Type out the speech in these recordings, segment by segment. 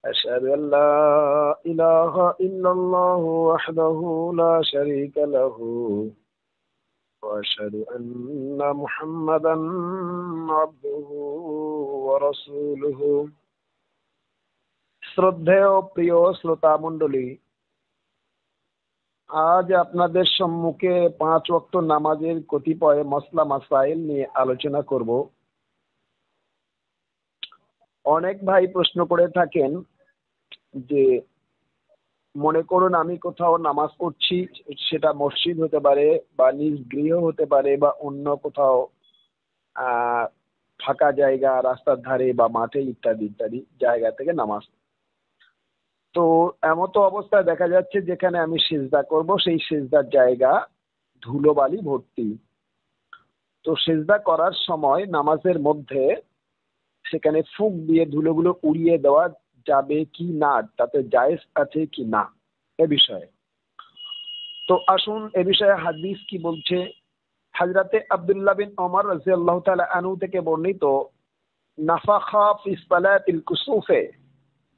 أشهد أن لا إله إلا الله وحده لا شريك له وأشهد أن محمدا عبده ورسوله। শ্রদ্ধেয় প্রিয় শ্রোতা মণ্ডলী, আজ আপনাদের সম্মুখে 5 ওয়াক্ত নামাজের কতিপয় মসলা মাসাইল নিয়ে আলোচনা করব। অনেক ভাই প্রশ্ন করে থাকেন যে মনে করুন আমি কোথাও নামাজ পড়ছি, সেটা মসজিদ হতে পারে বা নিজ গৃহ হতে পারে বা অন্য কোথাও ফাঁকা জায়গা, রাস্তার ধারে বা মাঠে ইত্যাদি ইত্যাদি জায়গা থেকে নামাজ। তো এমতো অবস্থায় দেখা যাচ্ছে যেখানে আমি সিজদা করব সেই সিজদার জায়গা ধুলোবালি ভর্তি। তো সিজদা করার সময় নামাজের মধ্যে সেখানে ফুঁক দিয়ে ধুলোগুলো উড়িয়ে দেওয়া যাবে কি না, তাতে জায়েজ আছে কি না এ বিষয়ে। তো আসুন এ বিষয়ে হাদিস কি বলছে। হযরতে আব্দুল্লাহ বিন ওমর রাদিয়াল্লাহু তাআলা আনহু থেকে বর্ণিত, নাফাখা ফি সালাতিল কুসুফে,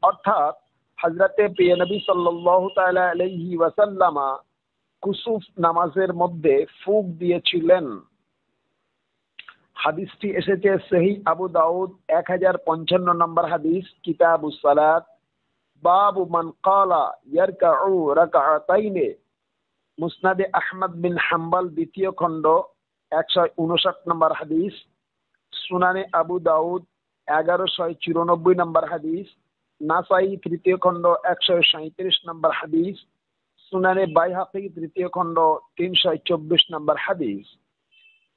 অর্থাৎ হযরতে প্রিয় নবী সাল্লাল্লাহু তাআলা আলাইহি ওয়াসাল্লাম কুসুফ নামাজের মধ্যে ফুঁক দিয়েছিলেন। হাদিসটি এসেছে সহিহ আবু দাউদ 1055 নম্বর হাদিস, কিতাবুস সালাত, বাবু মান ক্বালা ইয়ারকাউ রাকআতাইন, মুসনাদে আহমদ বিন হাম্বল দ্বিতীয় খণ্ড 159 নম্বর হাদিস, সুনানে আবু দাউদ 1194 নম্বর হাদিস, নাসাই তৃতীয় খণ্ড 137 নম্বর হাদিস, সুনানে বাইহাকি তৃতীয় খণ্ড 324 নম্বর হাদিস।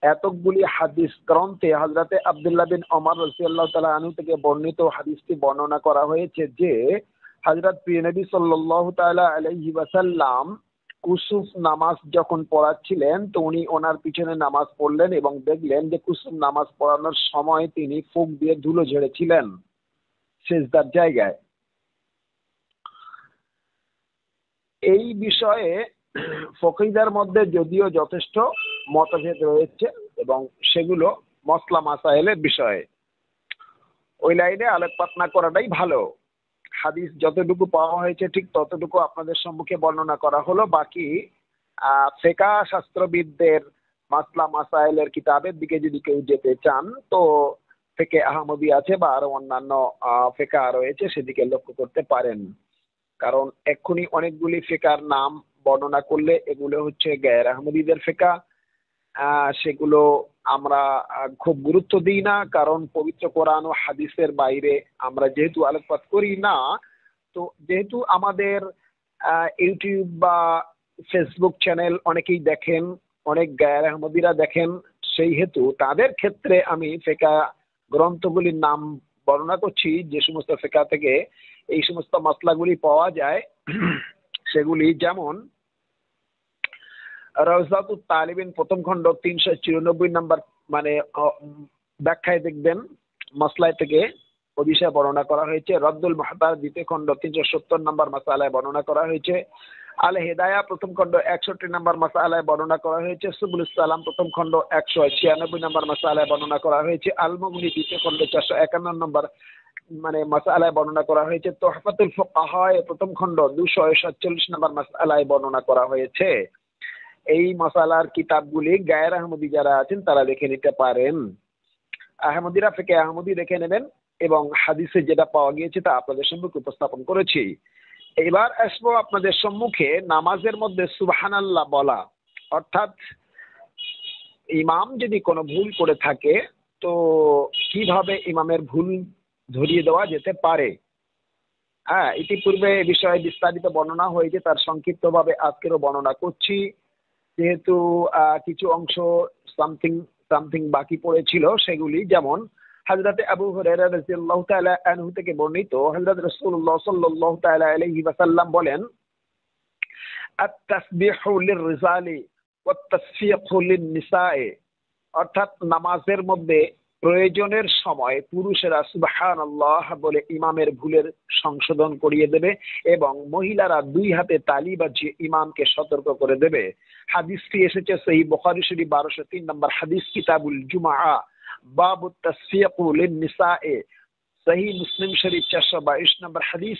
এতগুলি হাদিস গ্রন্থে হযরতে আব্দুল্লাহ বিন ওমর রাদিয়াল্লাহু তাআলা আনহু থেকে বর্ণিত হাদিসটি বর্ণনা করা হয়েছে যে হযরত প্রিয় নবী সাল্লাল্লাহু তাআলা আলাইহি ওয়াসাল্লাম কুসুফ নামাজ যখন পড়াচ্ছিলেন তো উনি ওনার পিছনে নামাজ পড়লেন এবং দেখলেন যে কুসুফ নামাজ পড়ানোর সময় তিনি ফুঁক দিয়ে ধুলো ঝেড়েছিলেন সিজদার জায়গায়। এই বিষয়ে ফকিহদের মধ্যে যদিও যথেষ্ট মতভেদ রয়েছে এবং সেগুলো মসলা মাসাইলের বিষয়ে, ওই লাইনে আলোকপাত না করাটাই ভালো। হাদিস যতটুকু পাওয়া হয়েছে ঠিক ততটুকু আপনাদের সম্মুখে বর্ণনা করা হলো। বাকি ফিকহ শাস্ত্রবিদদের মাসলা মাসাইলের কিতাবের দিকে যদি কেউ যেতে চান তো ফিকহে আহমদি আছে বা আরো অন্যান্য ফিকহ রয়েছে, সেদিকে লক্ষ্য করতে পারেন। কারণ এক্ষুনি অনেকগুলি ফিকহার নাম বর্ণনা করলে এগুলো হচ্ছে গায়ের আহমদীদের ফিকহ, সেগুলো আমরা খুব গুরুত্ব দিই না, কারণ পবিত্র কোরআন ও হাদিসের বাইরে আমরা যেহেতু আলোকপাত করি না, তো যেহেতু আমাদের ইউটিউব বা ফেসবুক চ্যানেল অনেকেই দেখেন, অনেক গায়ের আহমদীরা দেখেন, সেই হেতু তাদের ক্ষেত্রে আমি ফিকহ গ্রন্থগুলির নাম বর্ণনা করছি যে সমস্ত ফিকহ থেকে এই সমস্ত মাসলাগুলি পাওয়া যায়। সেগুলি যেমন রাওজাতুত তালিবিন প্রথম খণ্ড 394 নম্বর মানে ব্যাখ্যায় দেখবেন মাসলায় থেকে ওই বিষয়ে বর্ণনা করা হয়েছে। রদ্দুল মুহতার দ্বিতীয় খণ্ড 370 নম্বর মাসালায় বর্ণনা করা হয়েছে। আল হেদায়া প্রথম খণ্ড 61 নম্বর মাসালায় বর্ণনা করা হয়েছে। সুবুলুস সালাম প্রথম খণ্ড 196 নম্বর মাসালায় বর্ণনা করা হয়েছে। আল মুগনি দ্বিতীয় খণ্ড 451 নম্বর মানে মাসালায় বর্ণনা করা হয়েছে। তুহফাতুল ফুকাহা প্রথম খণ্ড 247 নম্বর মাসালায় বর্ণনা করা হয়েছে। এই মাসালার কিতাবগুলি গায়ের আহমদী যারা আছেন তারা দেখে নিতে পারেন। আহমদীরা ফিকহে আহমদী দেখে নেবেন এবং হাদিসে যেটা পাওয়া গিয়েছে তা আপনাদের সম্মুখে উপস্থাপন করেছি। এবার আসবো আপনাদের সম্মুখে নামাজের মধ্যে সুবহানাল্লাহ বলা, অর্থাৎ ইমাম যদি কোনো ভুল করে থাকে তো কিভাবে ইমামের ভুল ধরিয়ে দেওয়া যেতে পারে। ইতিপূর্বে এ বিষয়ে বিস্তারিত বর্ণনা হয়েছে, তার সংক্ষিপ্তভাবে আজকেরও বর্ণনা করছি, যেহেতু কিছু অংশ সামথিং বাকি পড়েছিল সেগুলি। যেমন হযরতে আবু হুরায়রা রাদিয়াল্লাহু তাআলা আনহু থেকে বর্ণিত, হযরত রাসূলুল্লাহ সাল্লাল্লাহু তাআলা আলাইহি ওয়াসাল্লাম বলেন, আত-তাসবিহু লির-রিজালি ওয়াত-তাসফিকু লিন-নিসায়ে, অর্থাৎ নামাজের মধ্যে প্রয়োজনের সময় পুরুষেরা সুবহানাল্লাহ বলে ইমামের ভুলের সংশোধন করিয়ে দেবে এবং মহিলারা 2 হাতে তালি বাজিয়ে ইমামকে সতর্ক করে দেবে। হাদিসটি এসেছে সহিহ বুখারী শরীফ 1203 নম্বর হাদিস, কিতাবুল জুমআ, বাবুত তাসফিকু লিন-নিসায়ে, সহি মুসলিম শরীফ 422 নম্বর হাদিস,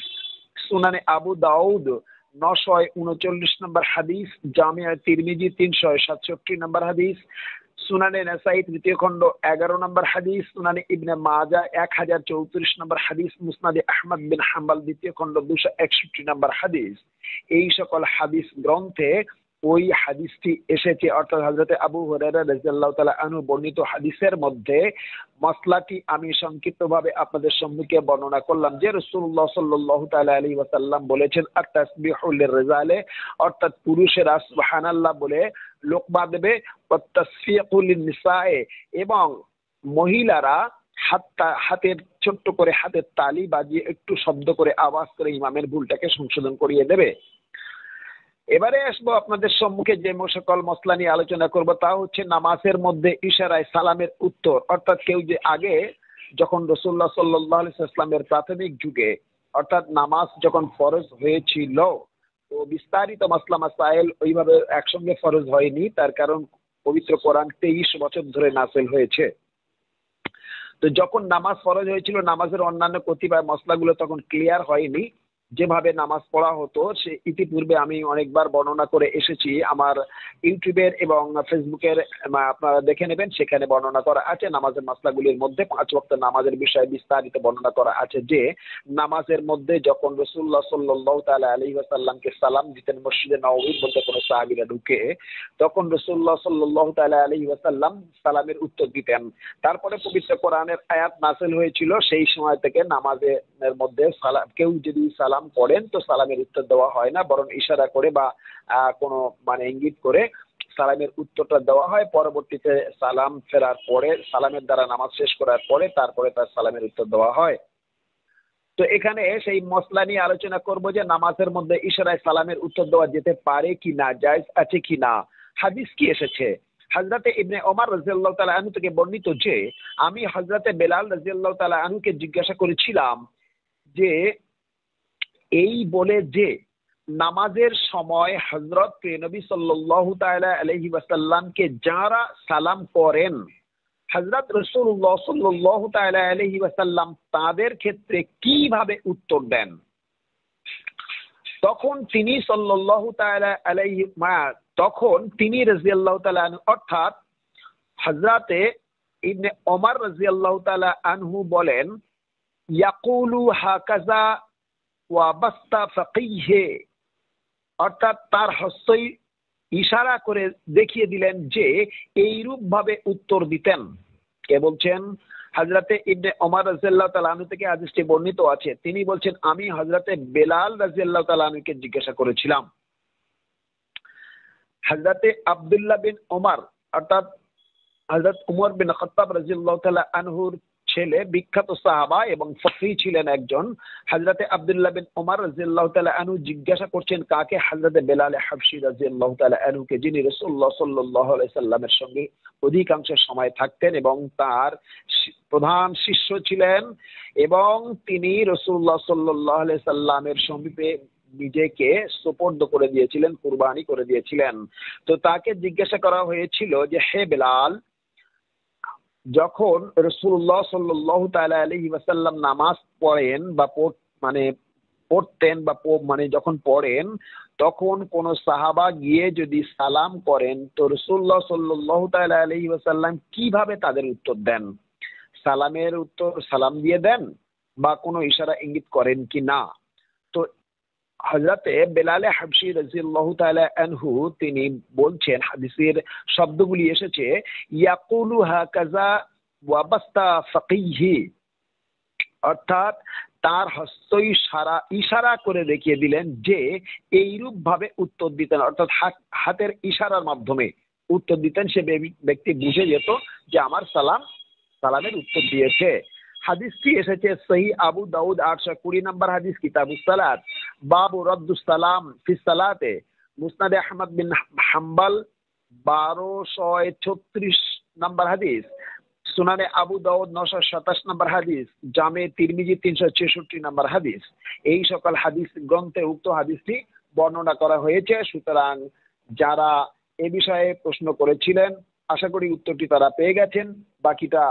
সুনানে আবু দাউদ 939 নম্বর হাদিস, জামিয়া তিরমিজি 367 নম্বর হাদিস, সুনানে নাসাই তৃতীয় খণ্ড 11 নম্বর হাদিস, সুনানে ইবনে মাজা 1034 নম্বর হাদিস, মুসনাদে আহমদ বিন হাম্বল দ্বিতীয় খণ্ড 261 নম্বর হাদিস। এই সকল হাদিস গ্রন্থে ওই হাদিসটি এসেছে, অর্থাৎ হযরত আবু হুরায়রা রাদিয়াল্লাহু তাআলা আনহু বর্ণিত হাদিসের মধ্যে মসলাটি আমি সংক্ষিপ্তভাবে আপনাদের সম্মুখে বর্ণনা করলাম যে রাসূলুল্লাহ সাল্লাল্লাহু তাআলা আলাইহি ওয়াসাল্লাম বলেছেন আত-তাসবিহু লির-রিজালে, অর্থাৎ পুরুষেরা সুবহানাল্লাহ বলে লোকমা দেবে, ওয়াত-তাসফিকু লিন-নিসায়ে, এবং মহিলারা হাতের ছোট্ট করে হাতের তালি বাজিয়ে একটু শব্দ করে আওয়াজ করে ইমামের ভুলটাকে সংশোধন করিয়ে দেবে। এবারে আসবো আপনাদের সম্মুখে যে সকল মসলা নিয়ে আলোচনা করব তা হচ্ছে নামাজের মধ্যে ইশারায় সালামের উত্তর, অর্থাৎ কেউ যে আগে যখন রাসূলুল্লাহ সাল্লাল্লাহু আলাইহি ওয়াসাল্লামের প্রাথমিক যুগে অর্থাৎ নামাজ যখন ফরজ হয়েছিল, তো বিস্তারিত মাসলা মাসাইল ওইভাবে একসঙ্গে ফরজ হয়নি, তার কারণ পবিত্র কোরআন 23 বছর ধরে নাযিল হয়েছে। তো যখন নামাজ ফরজ হয়েছিল, নামাজের অন্যান্য কতিপয় মসলাগুলো তখন ক্লিয়ার হয়নি। যেভাবে নামাজ পড়া হতো সে ইতিপূর্বে আমি অনেকবার বর্ণনা করে এসেছি, আমার ইউটিউবের এবং ফেসবুকের আপনারা দেখে নেবেন, সেখানে বর্ণনা করা আছে নামাজের মাসলাগুলির মধ্যে 5 ওয়াক্ত নামাজের বিষয়ে বিস্তারিত বর্ণনা করা আছে যে নামাজের মধ্যে যখন রাসূলুল্লাহ সাল্লাল্লাহু তাআলা আলাইহি ওয়াসাল্লামকে সালাম দিতেন মসজিদে নববীর মধ্যে কোনো সাহাবীরা ঢুকে, তখন রাসূলুল্লাহ সাল্লাল্লাহু তাআলা আলাইহি ওয়াসাল্লাম সালামের উত্তর দিতেন। তারপরে পবিত্র কোরআনের আয়াত নাযিল হয়েছিল, সেই সময় থেকে নামাজের মধ্যে কেউ যদি সালাম পড়েন তো সালামের উত্তর দেওয়া হয় না, বরং ইশারা করে বা কোনো ইঙ্গিত করে সালামের উত্তরটা দেওয়া হয়। পরবর্তীতে সালাম ফেরার পরে, সালামের দ্বারা নামাজ শেষ করার পরে তারপরে তার সালামের উত্তর দেওয়া হয়। তো এখানে সেই মসলা নিয়ে আলোচনা করব যে নামাজের মধ্যে ইশারায় সালামের উত্তর দেওয়া যেতে পারে কি না, জায়েজ আছে কি না, হাদিস কি এসেছে। হযরতে ইবনে ওমর রাদিয়াল্লাহু তাআলা আনহু থেকে বর্ণিত যে আমি হযরতে বেলাল রাদিয়াল্লাহু তাআলা আনহুকে জিজ্ঞাসা করেছিলাম যে এই বলে যে নামাজের সময় হযরত নবী সাল্লাল্লাহু তাআলা আলাইহি ওয়াসাল্লামকে যারা সালাম করেন, হযরত রাসূলুল্লাহ সাল্লাল্লাহু তাআলা আলাইহি ওয়াসাল্লাম তাদের ক্ষেত্রে কিভাবে উত্তর দেন। তখন তিনি সাল্লাল্লাহু তাআলা আলাইহি তখন তিনি রাদিয়াল্লাহু তাআলা আনহু অর্থাৎ হযরতে ইবনে ওমর রাদিয়াল্লাহু তাআলা আনহু বলেন ইয়াকুলু হাকাযা ওয়া বাস্তা ফাকিহে, অর্থাৎ তার হস্তই ইশারা করে দেখিয়ে দিলেন যে এইরূপ ভাবে উত্তর দিতেন। কে বলছেন? হযরতে ইবনে ওমর রাদিয়াল্লাহু তাআলা আনহু থেকে হাদিসটি বর্ণিত আছে। তিনি বলছেন আমি হযরতে বেলাল রাদিয়াল্লাহু তাআলা আনহুকে জিজ্ঞাসা করেছিলাম। হযরতে আব্দুল্লাহ বিন ওমর অর্থাৎ হযরত উমর বিন খাত্তাব রাদিয়াল্লাহু তাআলা আনহুর ছেলে, বিখ্যাত সাহাবা এবং ফকী ছিলেন একজন। হযরতে আব্দুল্লাহ বিন ওমর রাদিয়াল্লাহু তাআলা আনহু জিজ্ঞাসা করছেন কাকে? হযরতে বেলাল হাবশী রাদিয়াল্লাহু তাআলা আনহুকে, যিনি রাসূলুল্লাহ সাল্লাল্লাহু আলাইহি সাল্লামের সঙ্গে অধিকাংশ সময় থাকতেন এবং তার প্রধান শিষ্য ছিলেন, এবং তিনি রাসূলুল্লাহ সাল্লাল্লাহু আলাইহি সাল্লামের সমীপে নিজেকে সুপর্দ করে দিয়েছিলেন, কুরবানি করে দিয়েছিলেন। তো তাকে জিজ্ঞাসা করা হয়েছিল যে হে বেলাল, যখন রাসূলুল্লাহ সাল্লাল্লাহু তাআলা আলাইহি ওয়াসাল্লাম নামাজ পড়েন বা পড়তেন বা যখন পড়েন, তখন কোন সাহাবা গিয়ে যদি সালাম করেন তো রাসূলুল্লাহ সাল্লাল্লাহু তাআলা আলাইহি ওয়াসাল্লাম কিভাবে তাদের উত্তর দেন? সালামের উত্তর সালাম দিয়ে দেন বা কোনো ইশারা ইঙ্গিত করেন কি না? তো হযরতে বেলাল হাবশী রাদিয়াল্লাহু তাআলা আনহু তিনি বলছেন, হাদিসের শব্দগুলি এসেছে ইয়াকুলু হাকাযা ওয়া বাস্তা ফাকিহি, অর্থাৎ তার হস্ত ইশারা করে দেখিয়ে দিলেন যে এইরূপ ভাবে উত্তর দিতেন, অর্থাৎ হাতের ইশারার মাধ্যমে উত্তর দিতেন। সে ব্যক্তি বুঝে যেত যে আমার সালামের উত্তর দিয়েছে। হাদিসটি এসেছে সহি আবু দাউদ 820 নম্বর হাদিস, কিতাবুস সালাত, বাবু রদ্দুস সালাম ফিস সালাতে, মুসনাদে আহমদ বিন হাম্বল 1236 নম্বর হাদিস, সুনানে আবু দাউদ 927 নম্বর হাদিস, জামে তিরমিজি 366 নম্বর হাদিস। এই সকল হাদিস গ্রন্থে উক্ত হাদিসটি বর্ণনা করা হয়েছে। সুতরাং যারা এ বিষয়ে প্রশ্ন করেছিলেন আশা করি উত্তরটি তারা পেয়ে গেছেন, বাকিটা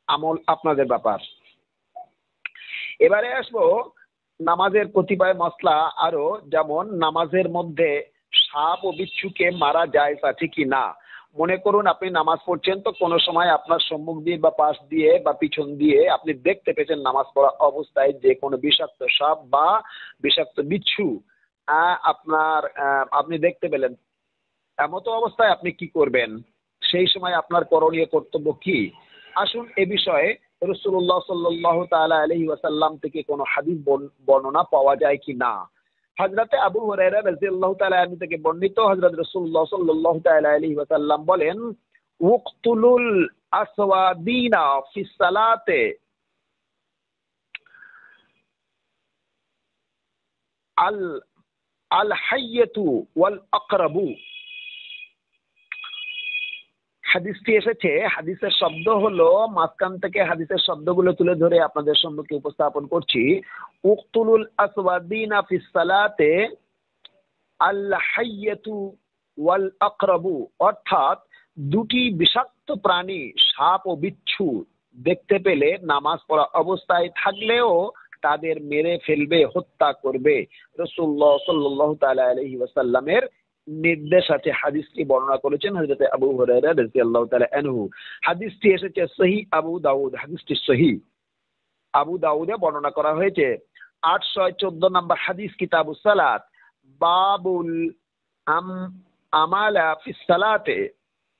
আমল আপনাদের ব্যাপার। এবারে আসবো নামাজের কতিপয় মসলা আরো, যেমন নামাজের মধ্যে সাপ ও বিচ্ছুকে মারা যায় আছে কি না। মনে করুন আপনি নামাজ পড়ছেন, তো কোনো সময় আপনার সম্মুখ দিয়ে বা পাশ দিয়ে বা পিছন দিয়ে আপনি দেখতে পেয়েছেন নামাজ পড়া অবস্থায় যে কোনো বিষাক্ত সাপ বা বিষাক্ত বিচ্ছু আপনি দেখতে পেলেন, এমতো অবস্থায় আপনি কি করবেন, সেই সময় আপনার করণীয় কর্তব্য কি। আসুন এ বিষয়ে রাসূলুল্লাহ সাল্লাল্লাহু তাআলা আলাইহি ওয়াসাল্লাম থেকে কোনো হাদিস বর্ণনা পাওয়া যায় কি না। হযরতে আবু হুরায়রা রাদিয়াল্লাহু তাআলা আনহু থেকে বর্ণিত, হযরত রাসূলুল্লাহ সাল্লাল্লাহু তাআলা আলাইহি ওয়াসাল্লাম বলেন, উকতুলুল আসওয়াদিনা ফিস সালাতে আল আল হাইয়াতু ওয়াল আকরাবু। হাদিসটি এসেছে, হাদিসের শব্দ হলো, মাঝখান থেকে হাদিসের শব্দগুলো তুলে ধরে আপনাদের সম্মুখে উপস্থাপন করছি। উকতুলুল আসওয়াদিনা ফিস সালাতে আল হাইয়াতু ওয়াল আকরাবু, অর্থাৎ দুটি বিষাক্ত প্রাণী সাপ ও বিচ্ছু দেখতে পেলে নামাজ পড়া অবস্থায় থাকলেও তাদের মেরে ফেলবে, হত্যা করবে। রাসূলুল্লাহ সাল্লাল্লাহু তাআলা আলাইহি ওয়াসাল্লামের নির্দেশ আছে। হাদিসটি বর্ণনা করেছেন হযরত আবু হুরায়রা রাদিয়াল্লাহু তাআলা আনহু। হাদিসটি এসেছে সহিহ আবু দাউদ, হাদিসটি সহিহ আবু দাউদে বর্ণনা করা হয়েছে। 814 নম্বর হাদিস, কিতাবুস সালাত, বাবুল আম আমালা ফিস সালাতে,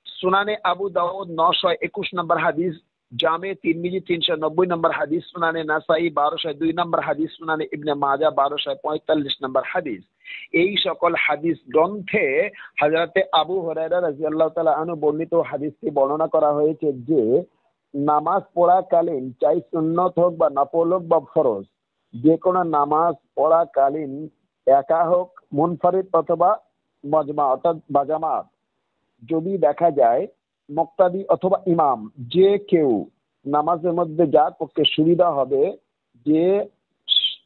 সুনানে আবু দাউদ 921 নম্বর হাদিস, জামে তিরমিজি 390 নম্বর হাদিস, সুনানে নাসাই 1202 নম্বর হাদিস, সুনানে ইবনে মাজাহ 1245 নম্বর হাদিস। এই সকল হাদিস গ্রন্থে হযরতে আবু হুরায়রা রাদিয়াল্লাহু তাআলা আনহু বর্ণিত হাদিসটি বর্ণনা করা হয়েছে যে নামাজ পড়াকালীন, চাই সুন্নত হোক বা নফল হোক বা ফরজ, যে কোনো নামাজ পড়াকালীন একা হোক, মুনফারিদ অথবা মজমা অর্থাৎ বাজামাত, যদি দেখা যায় মুক্তাদি অথবা ইমাম যে কেউ নামাজের মধ্যে যার পক্ষে সুবিধা হবে, যে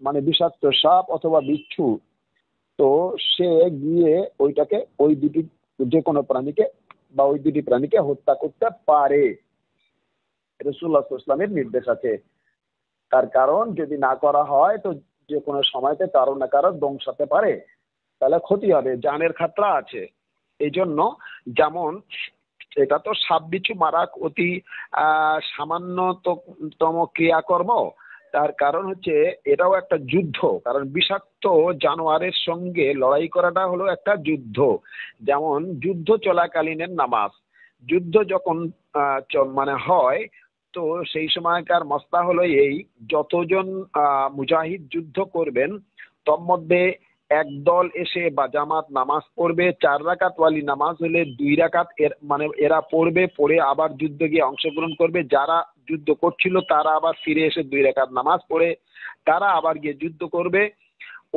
মানে বিষাক্ত সাপ অথবা বিচ্ছু, তো সে গিয়ে ওই দুটি যে কোনো প্রাণীকে বা ওই দুটি প্রাণীকে হত্যা করতে পারে। রাসূলুল্লাহ সাল্লাল্লাহু আলাইহি ওয়াসাল্লামের নির্দেশ আছে। তার কারণ যদি না করা হয় তো যে কোনো সময়তে কারো না কারো ধ্বংসাতে পারে, তাহলে ক্ষতি হবে, জানের খাতরা আছে। এই জন্য, যেমন এটা তো সাপ বিচ্ছু মারা অতি সামান্যতম ক্রিয়াকর্ম, তার কারণ হচ্ছে এটাও একটা যুদ্ধ। কারণ বিষাক্ত জানোয়ারের সঙ্গে লড়াই করাটা হলো একটা যুদ্ধ। যেমন যুদ্ধ চলাকালীনের নামাজ, যুদ্ধ যখন মানে হয়, তো সেই সময়কার মসলা হলো এই, যতজন মুজাহিদ যুদ্ধ করবেন তোর মধ্যে একদল এসে বা জামাত নামাজ পড়বে, 4 রাকাত ওয়ালি নামাজ হলে 2 রাকাত মানে এরা পড়বে, পড়ে আবার যুদ্ধে গিয়ে অংশগ্রহণ করবে। যারা যুদ্ধ করছিল তারা আবার ফিরে এসে 2 রাকাত নামাজ পড়ে তারা আবার গিয়ে যুদ্ধ করবে।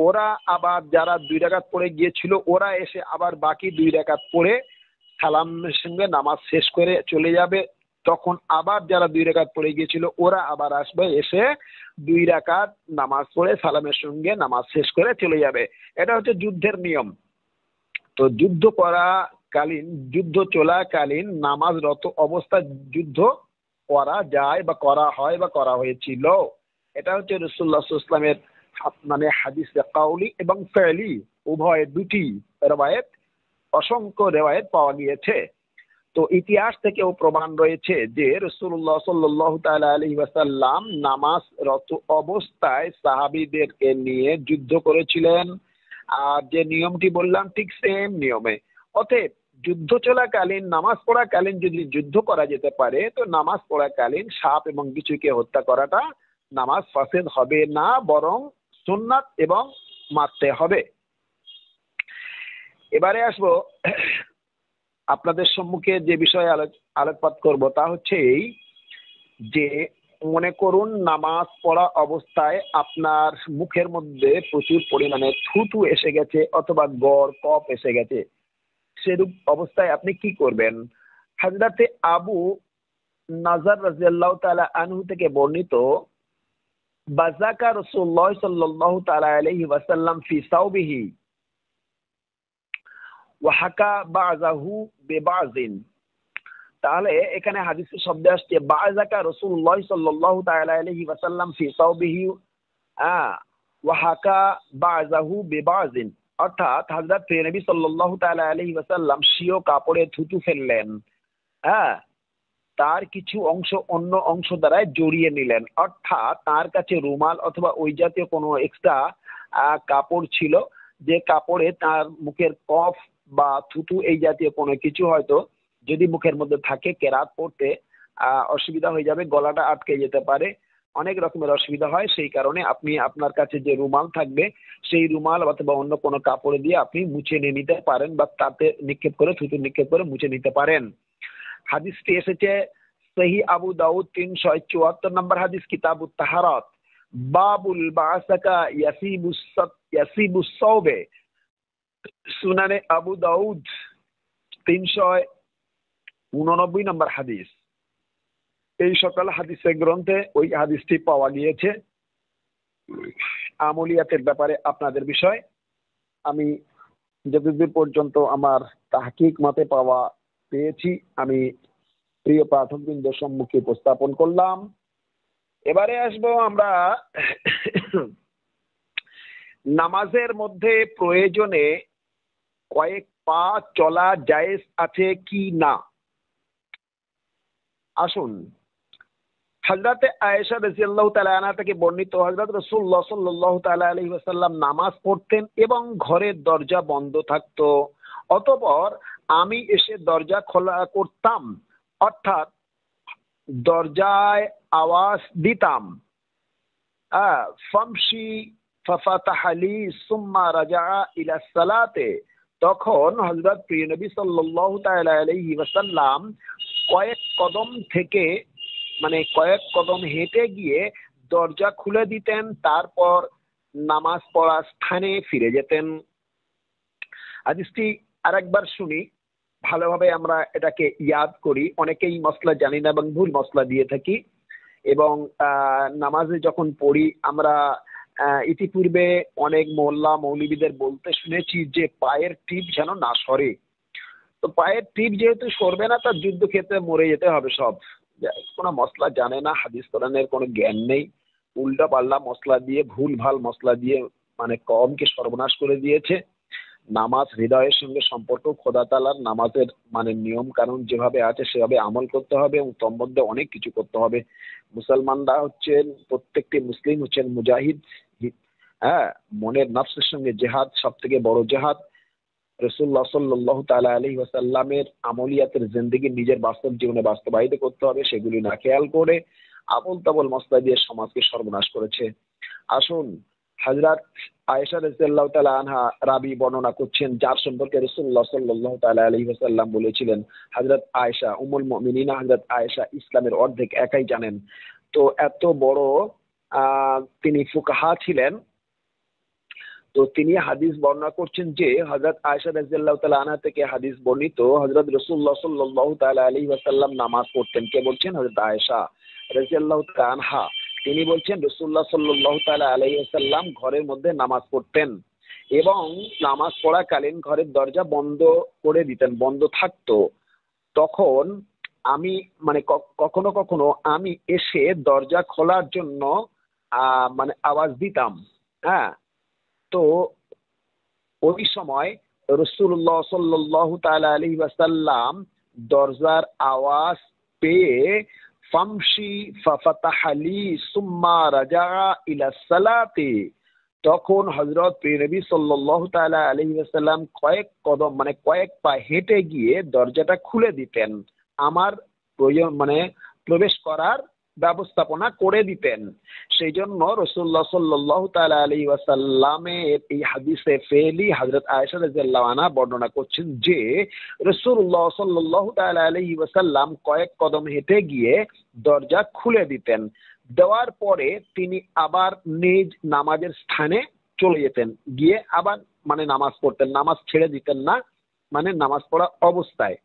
ওরা আবার যারা 2 রাকাত পড়ে গিয়েছিল ওরা এসে আবার বাকি 2 রাকাত পড়ে সালামের সঙ্গে নামাজ শেষ করে চলে যাবে। তখন আবার যারা 2 রাকাত পড়ে গিয়েছিল ওরা আবার আসবে, এসে 2 রাকাত নামাজ পড়ে সালামের সঙ্গে নামাজ শেষ করে চলে যাবে। এটা হচ্ছে যুদ্ধের নিয়ম। তো যুদ্ধ চলাকালীন নামাজরত অবস্থায় যুদ্ধ করা যায় বা করা হয় বা করা হয়েছিল। এটা হচ্ছে রাসূলুল্লাহ সাল্লাল্লাহু আলাইহি ওয়াসাল্লামের মানে হাদিসে কাউলি এবং ফেলি উভয় দুটি রওয়ায়াত, অসংখ্য রেওয়ায়াত পাওয়া গিয়েছে। তো ইতিহাস থেকেও প্রমাণ রয়েছে যে রাসূলুল্লাহ সাল্লাল্লাহু তাআলা আলাইহি ওয়াসাল্লাম নামাজরত অবস্থায় সাহাবীদেরকে নিয়ে যুদ্ধ করেছিলেন। আর যে নিয়মটি বললাম ঠিক সেম নিয়মে। অতএব যুদ্ধ চলাকালীন, নামাজ পড়াকালীন যদি যুদ্ধ করা যেতে পারে, তো নামাজ পড়াকালীন সাপ এবং বিচ্ছুকে হত্যা করাটা নামাজ ফাসেদ হবে না, বরং সুন্নাত এবং মারতে হবে। এবারে আসবো আপনাদের সম্মুখে যে বিষয়ে আলোকপাত করব তা হচ্ছে এই যে, মনে করুন নামাজ পড়া অবস্থায় আপনার মুখের মধ্যে প্রচুর পরিমাণে থুতু এসে গেছে অথবা গড় কফ এসে গেছে, সেরূপ অবস্থায় আপনি কি করবেন। হযরতে আবু নাজার রাদিয়াল্লাহু তাআলা আনহু থেকে বর্ণিত, বাযাকা রাসূলুল্লাহ সাল্লাল্লাহু তাআলা আলাইহি ওয়াসাল্লাম ফি সাওবিহি ওয়া হাকা বাযাহু বিবাযিন। তাহলে এখানে হাদিসের শব্দ আসছে বাযাকা রাসূলুল্লাহ সাল্লাল্লাহু তাআলা আলাইহি ওয়াসাল্লাম ফি সাওবিহি ওয়াহাকা বাযাহু বিবাযিন, অর্থাৎ হযরত নবী সাল্লাল্লাহু তাআলা আলাইহি ওয়াসাল্লাম স্বীয় কাপড়ে থুতু ফেললেন, হ্যাঁ, তার কিছু অংশ অন্য অংশ দ্বারা জড়িয়ে নিলেন, অর্থাৎ তার কাছে রুমাল অথবা ওই জাতীয় কোনো এক্সট্রা কাপড় ছিল, যে কাপড়ে তার মুখের কফ বা থুতু এই জাতীয় কোনো কিছু হয়তো যদি মুখের মধ্যে থাকে কেরাত পড়তে অসুবিধা হয়ে যাবে, গলাটা আটকে যেতে পারে, অনেক রকমের অসুবিধা হয়। সেই কারণে আপনি আপনার কাছে যে রুমাল থাকবে সেই রুমাল অথবা অন্য কোনো কাপড় দিয়ে আপনি মুছে নিয়ে নিতে পারেন বা তাতে নিক্ষেপ করে থুতু নিক্ষেপ করে মুছে নিতে পারেন। হাদিসটি এসেছে সহি আবু দাউদ 374 নম্বর হাদিস, কিতাবুত তাহারাত, বাবুল বাসাকা ইয়াসিবুস সাওবে, সুনানে আবু দাউদ 389 নম্বর হাদিস। এই সকল হাদিসের গ্রন্থে ওই হাদিসটি পাওয়া গিয়েছে। আমলিয়াতের ব্যাপারে আপনাদের বিষয় আমি যতদূর পর্যন্ত আমার তাহকিক মতে পেয়েছি আমি প্রিয় পাঠকবৃন্দের সম্মুখে উপস্থাপন করলাম। এবারে আসবো আমরা নামাজের মধ্যে প্রয়োজনে কয়েক পা চলা জায়েজ আছে কি না। আসুন, হযরতে আয়েশা রাদিয়াল্লাহু তাআলা আনহা থেকে বর্ণিত, হযরত রাসূলুল্লাহ সাল্লাল্লাহু তাআলা আলাইহি ওয়াসাল্লাম নামাজ পড়তেন এবং ঘরের দরজা বন্ধ থাকতো, অতঃপর আমি এসে দরজা খোলা করতাম, অর্থাৎ দরজায় আওয়াজ দিতাম, ফামশি ফাফাতাহা লি সুম্মা রাজাআ ইলা সালাতে। তখন হযরত প্রিয় নবী সাল্লাল্লাহু তাআলা আলাইহি ওয়াসাল্লাম কয়েক কদম হেঁটে গিয়ে দরজা খুলে দিতেন, তারপর নামাজ পড়ার স্থানে ফিরে যেতেন। হাদিসটি আরেকবার শুনি, ভালোভাবে আমরা এটাকে ইয়াদ করি। অনেকেই মসলা জানি না এবং ভুল মসলা দিয়ে থাকি, এবং নামাজে যখন পড়ি আমরা ইতিপূর্বে অনেক মোল্লা মৌলবীদের বলতে শুনেছি যে পায়ের টিপ যেন না সরে। তো পায়ের টিপ যেহেতু সরবে না, তার যুদ্ধক্ষেত্রে মরে যেতে হবে সব। কোনো মসলা জানে না, হাদিস কোরআনের কোনো জ্ঞান নেই, উল্টা পাল্লা মসলা দিয়ে, ভুল ভাল মসলা দিয়ে কমকে সর্বনাশ করে দিয়েছে। নামাজ হৃদয়ের সঙ্গে সম্পর্ক, খোদা তাআলার নামাজের নিয়ম কানুন যেভাবে আছে সেভাবে আমল করতে হবে এবং তোর মধ্যে অনেক কিছু করতে হবে। মুসলমানরা হচ্ছেন, প্রত্যেকটি মুসলিম হচ্ছেন মুজাহিদ, হ্যাঁ, মনের নফসের সঙ্গে জেহাদ সব থেকে বড় জেহাদ। রাসূলুল্লাহ সাল্লাল্লাহু তাআলা আলাইহি ওয়াসাল্লামের আমলিয়াতের জিন্দেগি নিজের বাস্তব জীবনে বাস্তবায়িত করতে হবে, সেগুলি না খেয়াল করে আবল তাবল মসলা দিয়ে সমাজকে সর্বনাশ করেছে। আসুন, হযরত আয়েশা রাদিয়াল্লাহু তাআলা আনহা রাবি বর্ণনা করছেন, যার সম্পর্কে রাসূলুল্লাহ সাল্লাল্লাহু তাআলা আলাইহি ওয়াসাল্লাম বলেছিলেন, হযরত আয়েশা উম্মুল মুমিনিন হযরত আয়েশা ইসলামের অর্ধেক একাই জানেন। তো এত বড় তিনি ফুকাহা ছিলেন। তো তিনি হাদিস বর্ণনা করছেন যে হযরত আয়েশা রাদিয়াল্লাহু তাআলা আনহা থেকে হাদিস বর্ণিত, হযরত রাসূলুল্লাহ সাল্লাল্লাহু তাআলা আলাইহি ওয়াসাল্লাম নামাজ পড়তেন। কে বলছেন? হযরত আয়েশা রাদিয়াল্লাহু তাআলা আনহা। তিনি বলছেন রাসূলুল্লাহ সাল্লাল্লাহু তাআলা আলাইহি ওয়াসাল্লাম ঘরের মধ্যে নামাজ পড়তেন এবং নামাজ পড়াকালীন ঘরের দরজা বন্ধ করে দিতেন, বন্ধ থাকতো। তখন আমি কখনো কখনো আমি এসে দরজা খোলার জন্য আওয়াজ দিতাম। হ্যাঁ, তো ওই সময় রাসূলুল্লাহ সাল্লাল্লাহু তাআলা আলাইহি ওয়াসাল্লাম দরজার আওয়াজ পেয়ে ফামশি ফাফাতাহা লি সুম্মা রাজাআ ইলা সালাতি, তখন হযরত নবী সাল্লাল্লাহু তাআলা আলাইহি ওয়াসাল্লাম কয়েক কদম কয়েক পা হেঁটে গিয়ে দরজাটা খুলে দিতেন, আমার প্রবেশ করার ব্যবস্থাপনা করে দিতেন। সেই জন্য রাসূলুল্লাহ সাল্লাল্লাহু তাআলা আলাইহি ওয়াসাল্লামের এই হাদিসে ফেলি হযরত আয়েশা রাদিয়াল্লাহু আনহা বর্ণনা করছেন যে রাসূলুল্লাহ সাল্লাল্লাহু তাআলা আলাইহি ওয়াসাল্লাম কয়েক কদম হেঁটে গিয়ে দরজা খুলে দিতেন। দেওয়ার পরে তিনি আবার নিজ নামাজের স্থানে চলে যেতেন, গিয়ে আবার নামাজ পড়তেন, নামাজ ছেড়ে দিতেন না, নামাজ পড়া অবস্থায়।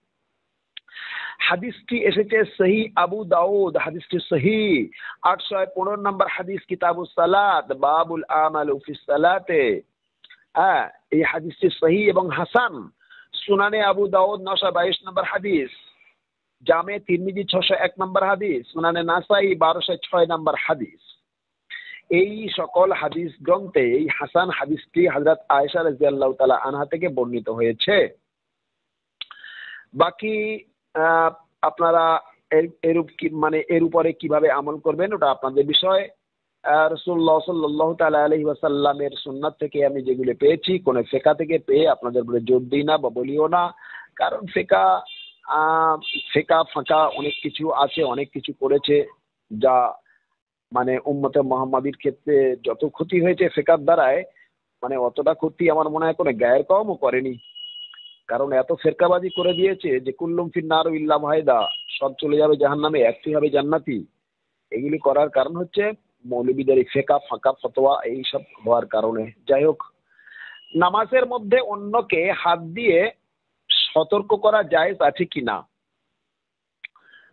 হাদিসটি এসেছে সহি আবু দাউদ, হাদিসটি সহি 815 নম্বর হাদিস, কিতাবুস সালাত, বাবুল আমালু ফিস সালাতে। এই হাদিসটি সহি এবং হাসান। সুনানে আবু দাউদ 922 নম্বর হাদিস, জামে তিরমিজি 601 নম্বর হাদিস, সুনানে নাসাই 1206 নম্বর হাদিস। এই সকল হাদিস গ্রন্থে এই হাসান হাদিসটি হযরত আয়েশা রাদিয়াল্লাহু তাআলা আনহা থেকে বর্ণিত হয়েছে। বাকি আপনারা এরূপ মানে এর উপরে কিভাবে আমল করবেন ওটা আপনাদের বিষয়। রাসূলুল্লাহ সাল্লাল্লাহু তাআলা আলাইহি ওয়াসাল্লামের সুন্নাত থেকে আমি যেগুলো পেয়েছি, কোন ফিকহ থেকে পেয়ে আপনাদের উপরে জোর দিই না বা বলিও না, কারণ ফিকহ ফাঁকা অনেক কিছু আছে, অনেক কিছু করেছে যা মানে উম্মতে মুহাম্মাদির ক্ষেত্রে যত ক্ষতি হয়েছে ফিকহ দ্বারায়, মানে অতটা ক্ষতি আমার মনে হয় কোনো গায়ের কওমও করেনি। কারণ এত ফেরকাবাজি করে দিয়েছে যে কুল্লুম ফিন্নার ইল্লা ওয়াহিদা, সব চলে যাবে জাহান্নামে, একটি হবে জান্নাতি। এগুলি করার কারণ হচ্ছে মৌলবীদের ফেকা ফাঁকা ফতোয়া এইসব হওয়ার কারণে। যাই হোক, নামাজের মধ্যে অন্যকে হাত দিয়ে সতর্ক করা জায়েজ আছে কিনা,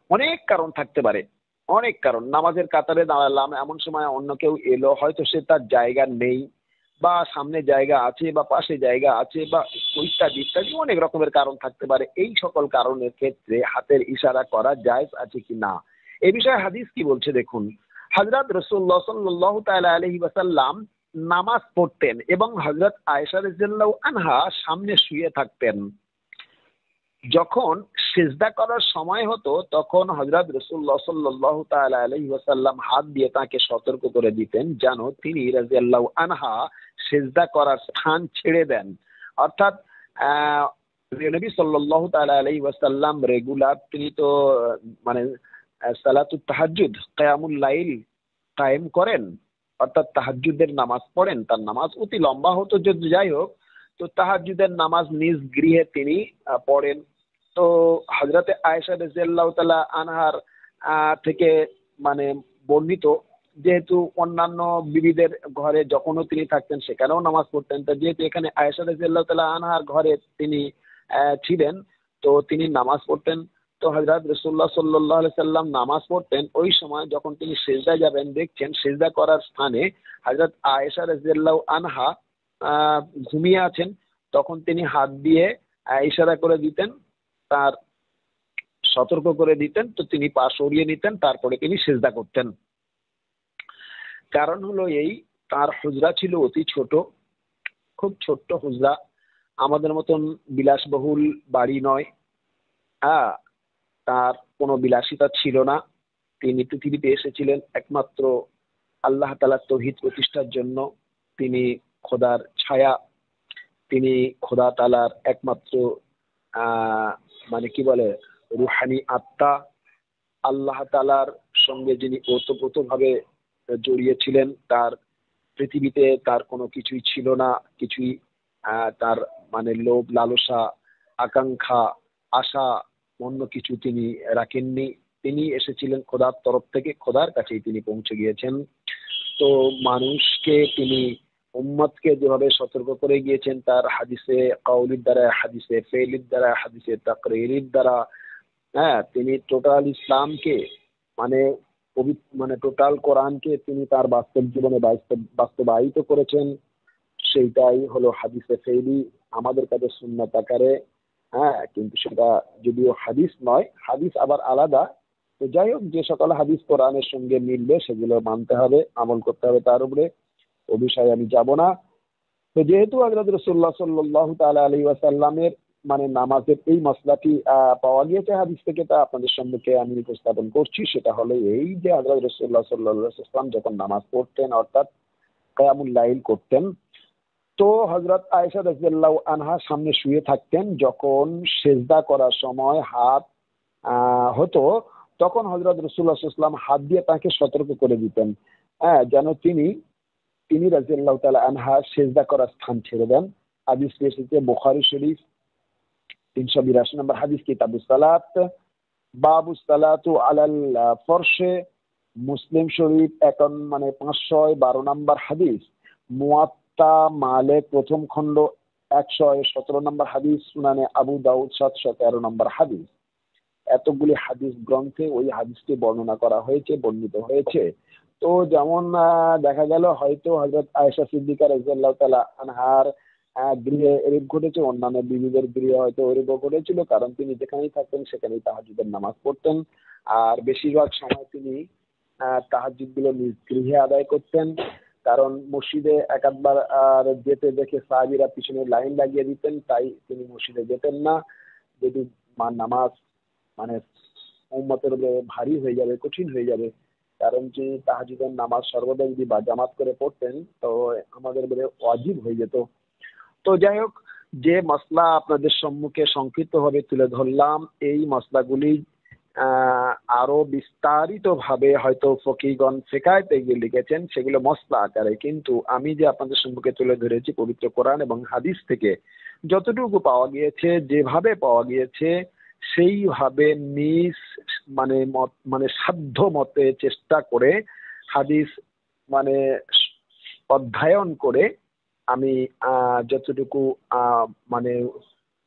অনেক কারণ থাকতে পারে, অনেক কারণ। নামাজের কাতারে দাঁড়ালাম, এমন সময় অন্য কেউ এলো, হয়তো সে তার জায়গা নেই বা সামনে জায়গা আছে বা পাশে জায়গা আছে বা ইত্যাদি ইত্যাদি অনেক রকমের কারণ থাকতে পারে। এই সকল কারণের ক্ষেত্রে হাতের ইশারা করা জায়েজ আছে কি না, এ বিষয়ে হাদিস কি বলছে দেখুন। হযরত রাসূলুল্লাহ সাল্লাল্লাহু তাআলা আলাইহি ওয়াসাল্লাম নামাজ পড়তেন এবং হযরত আয়েশা রাদিয়াল্লাহু আনহা সামনে শুয়ে থাকতেন। যখন সিজদা করার সময় হতো তখন হযরত রাসূলুল্লাহ সাল্লাল্লাহু তাআলা আলাইহি ওয়াসাল্লাম হাত দিয়ে তাকে সতর্ক করে দিতেন যেন তিনি রাদিয়াল্লাহু আনহা সিজদা করার স্থান ছেড়ে দেন। অর্থাৎ নবী সাল্লাল্লাহু তাআলা আলাইহি ওয়াসাল্লাম রেগুলার তিনি তো মানে সালাতুত তাহাজ্জুদ কিয়ামুল লাইল কায়েম করেন, অর্থাৎ তাহাজ্জুদের নামাজ পড়েন। তার নামাজ অতি লম্বা হতো, যদি যাই হোক, তো তাহাজ্জুদের নামাজ নিজ গৃহে তিনি পড়েন। তো হযরতে আয়েশা রাদিয়াল্লাহু তাআলা আনহার থেকে মানে বর্ণিত, যেহেতু অন্যান্য বিবিদের ঘরে যখনও তিনি থাকতেন সেখানেও নামাজ পড়তেন, তো যেহেতু এখানে আয়েশা রাদিয়াল্লাহু তাআলা আনহার ঘরে তিনি ছিলেন, তো তিনি নামাজ পড়তেন। তো হযরত রাসূলুল্লাহ সাল্লাল্লাহু আলাইহি সাল্লাম নামাজ পড়তেন, ওই সময় যখন তিনি সিজদায় যাবেন দেখছেন সিজদা করার স্থানে হযরত আয়েশা রাদিয়াল্লাহু আনহা ঘুমিয়ে আছেন, তখন তিনি হাত দিয়ে ইশারা করে দিতেন, তার সতর্ক করে দিতেন, তো তিনি পা সরিয়ে নিতেন, তারপরে তিনি সিজদা করতেন। কারণ হলো এই, তার হুজরা ছিল অতি ছোট, খুব ছোট্ট হুজরা, আমাদের মতন বিলাসবহুল বাড়ি নয়। হ্যাঁ, তার কোনো বিলাসিতা ছিল না। তিনি পৃথিবীতে এসেছিলেন একমাত্র আল্লাহ তাআলার তৌহিদ প্রতিষ্ঠার জন্য। তিনি খোদার ছায়া, তিনি খোদা তাআলার একমাত্র মানে কি বলে রুহানি আত্মা। আল্লাহ তাআলার সঙ্গে যিনি ওতপ্রোতভাবে জড়িয়েছিলেন, তার পৃথিবীতে তার কোনো কিছুই ছিল না, কিছুই তার মানে লোভ লালসা আকাঙ্ক্ষা আশা অন্য কিছু তিনি রাখেননি। তিনি এসেছিলেন খোদার তরফ থেকে, খোদার কাছেই তিনি পৌঁছে গিয়েছেন। তো মানুষকে তিনি উম্মতকে যেভাবে সতর্ক করে গিয়েছেন তার হাদিসে কাউলির দ্বারা, হাদিসে ফেলির দ্বারা, হাদিসে তাকরিরির দ্বারা, হ্যাঁ, তিনি টোটাল ইসলামকে মানে মানে টোটাল কোরআনকে তিনি তার বাস্তব জীবনে বাস্তবায়িত করেছেন। সেইটাই হলো হাদিসে ফেলি, আমাদের কাছে সুন্নাত আকারে। হ্যাঁ, কিন্তু সেটা যদিও হাদিস নয়, হাদিস আবার আলাদা। তো যাই হোক, যে সকল হাদিস কোরআনের সঙ্গে মিলবে সেগুলো মানতে হবে, আমল করতে হবে তার উপরে, ও বিষয়ে আমি যাব না। তো যেহেতু হযরত রাসূলুল্লাহ সাল্লাল্লাহু তাআলা আলাইহি ওয়াসাল্লামের মানে নামাজের এই মসলাটি পাওয়া গিয়েছে হাদিস থেকে, তা আপনাদের সম্মুখে আমি উপস্থাপন করছি। সেটা হলো এই যে হযরত রাসূলুল্লাহ সাল্লাল্লাহু আলাইহি ওয়াসাল্লাম যখন নামাজ পড়তেন, অর্থাৎ কিয়ামুল লাইল করতেন, তো হযরত আয়েশা রাদিয়াল্লাহু আনহা সামনে শুয়ে থাকতেন। যখন সেজদা করার সময় হাত হতো, তখন হযরত রাসূলুল্লাহ সাল্লাল্লাহু আলাইহি ওয়াসাল্লাম হাত দিয়ে তাকে সতর্ক করে দিতেন, হ্যাঁ, যেন তিনি রাদিয়াল্লাহু তাআলা আনহা সেজদা করার স্থান ছেড়ে দেন। হাদিসটি এসেছে বুখারী শরীফ 382 নম্বর হাদিস, কিতাবুস সালাত, বাবুস সালাতু আলাল ফরশে, মুসলিম শরীফ 512 নম্বর হাদিস, মুয়াত্তা মালিক প্রথম খণ্ড 117 নম্বর হাদিস, সুনানে আবু দাউদ 713 নম্বর হাদিস। এতগুলি হাদিস গ্রন্থে ওই হাদিসটি বর্ণনা করা হয়েছে, বর্ণিত হয়েছে। তো যেমন দেখা গেল হয়তো হযরত আয়েশা সিদ্দিকা রাদিয়াল্লাহু তাআলা আনহার গৃহে এরূপ ঘটেছে, অন্যান্য বিবিদের গৃহে হয়তো এরূপ ঘটেছিল, কারণ তিনি যেখানেই থাকতেন সেখানেই তাহাজ্জুদের নামাজ পড়তেন। আর বেশিরভাগ সময় তিনি তাহাজ্জুদ গুলো নিজ গৃহে আদায় করতেন। কারণ মসজিদে একাধবার আর যেতে দেখে সাহাবীরা পিছনে লাইন লাগিয়ে দিতেন, তাই তিনি মসজিদে যেতেন না। যদি নামাজ মানে উম্মতের উপরে ভারী হয়ে যাবে, কঠিন হয়ে যাবে, কারণ যে তাহাজ্জুদের নামাজ সর্বদা যদি বা জামাত করে পড়তেন তো আমাদের উপরে ওয়াজিব হয়ে যেত। তো যাই হোক, যে মসলা আপনাদের সম্মুখে সংক্ষিপ্ত ভাবে তুলে ধরলাম, এই মসলাগুলি আরো বিস্তারিত ভাবে হয়তো ফকিগণ ফিকাহে গিয়ে লিখেছেন, সেগুলো মসলা আকারে। কিন্তু আমি যে আপনাদের সম্মুখে তুলে ধরেছি পবিত্র কোরআন এবং হাদিস থেকে যতটুকু পাওয়া গিয়েছে, যেভাবে পাওয়া গিয়েছে সেইভাবে নিজ মানে সাধ্য মতে চেষ্টা করে হাদিস মানে অধ্যয়ন করে আমি যতটুকু মানে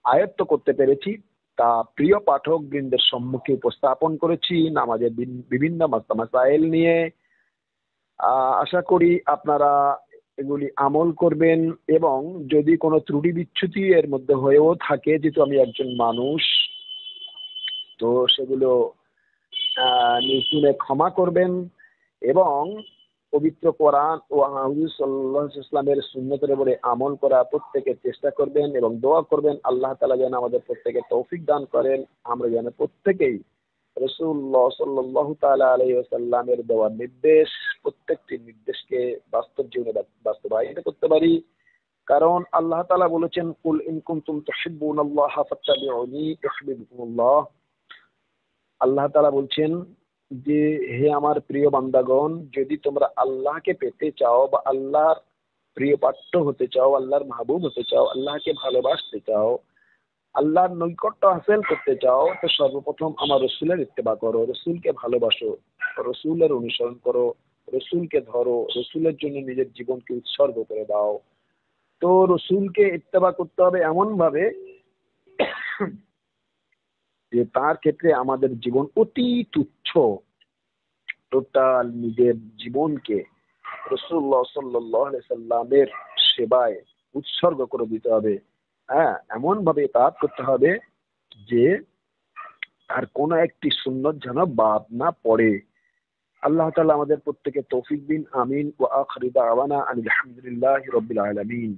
আয়ত্ত করতে পেরেছি তা প্রিয় পাঠক বৃন্দের সম্মুখে উপস্থাপন করেছি নামাজের বিভিন্ন মাসাইল নিয়ে। আশা করি আপনারা এগুলি আমল করবেন, এবং যদি কোনো ত্রুটি বিচ্যুতি এর মধ্যে হয়েও থাকে, যেহেতু আমি একজন মানুষ, তো সেগুলো নির্ভুলে ক্ষমা করবেন এবং পবিত্র কোরআন ও হুজুর সাল্লাল্লাহু আলাইহি ওয়াসাল্লামের সুন্নতের উপরে আমল করা প্রত্যেকে চেষ্টা করবেন এবং দোয়া করবেন আল্লাহ তাআলা যেন আমাদের প্রত্যেকে তৌফিক দান করেন, আমরা যেন প্রত্যেকেই রাসূলুল্লাহ সাল্লাল্লাহু তাআলা আলাইহি ওয়াসাল্লামের দেওয়া নির্দেশ, প্রত্যেকটি নির্দেশকে বাস্তব জীবনে বাস্তবায়িত করতে পারি। কারণ আল্লাহ তাআলা বলেছেন, কুল ইন কুনতুম তুহিব্বুনাল্লাহ ফাত্তাবিউনি ইউহিব্বুকুমুল্লাহ। আল্লাহ তাআলা বলছেন যে, হে আমার প্রিয় বান্দাগণ, যদি তোমরা আল্লাহকে পেতে চাও বা আল্লাহর প্রিয় পাত্র হতে চাও, আল্লাহর মাহবুব হতে চাও, আল্লাহকে ভালোবাসতে চাও, আল্লাহর নৈকট্য হাসিল করতে চাও, তো সর্বপ্রথম আমার রসুলের ইত্তেবা করো, রসুলকে ভালোবাসো, রসুলের অনুসরণ করো, রসুলকে ধরো, রসুলের জন্য নিজের জীবনকে উৎসর্গ করে দাও। তো রসুলকে ইত্তেবা করতে হবে এমন ভাবে যে তার ক্ষেত্রে আমাদের জীবন অতি তুচ্ছ, টোটাল নিজের জীবনকে রাসূলুল্লাহ সাল্লাল্লাহু আলাইহি সাল্লামের সেবায় উৎসর্গ করে দিতে হবে। হ্যাঁ, এমন ভাবে ইতাআত করতে হবে যে আর কোনো একটি সুন্নত যেন বাদ না পড়ে। আল্লাহ তাআলা আমাদের প্রত্যেকে তৌফিক দিন। আমিন। ওয়া আখিরু দাওয়ানা আনিল হামদুলিল্লাহি রাব্বিল আলামিন।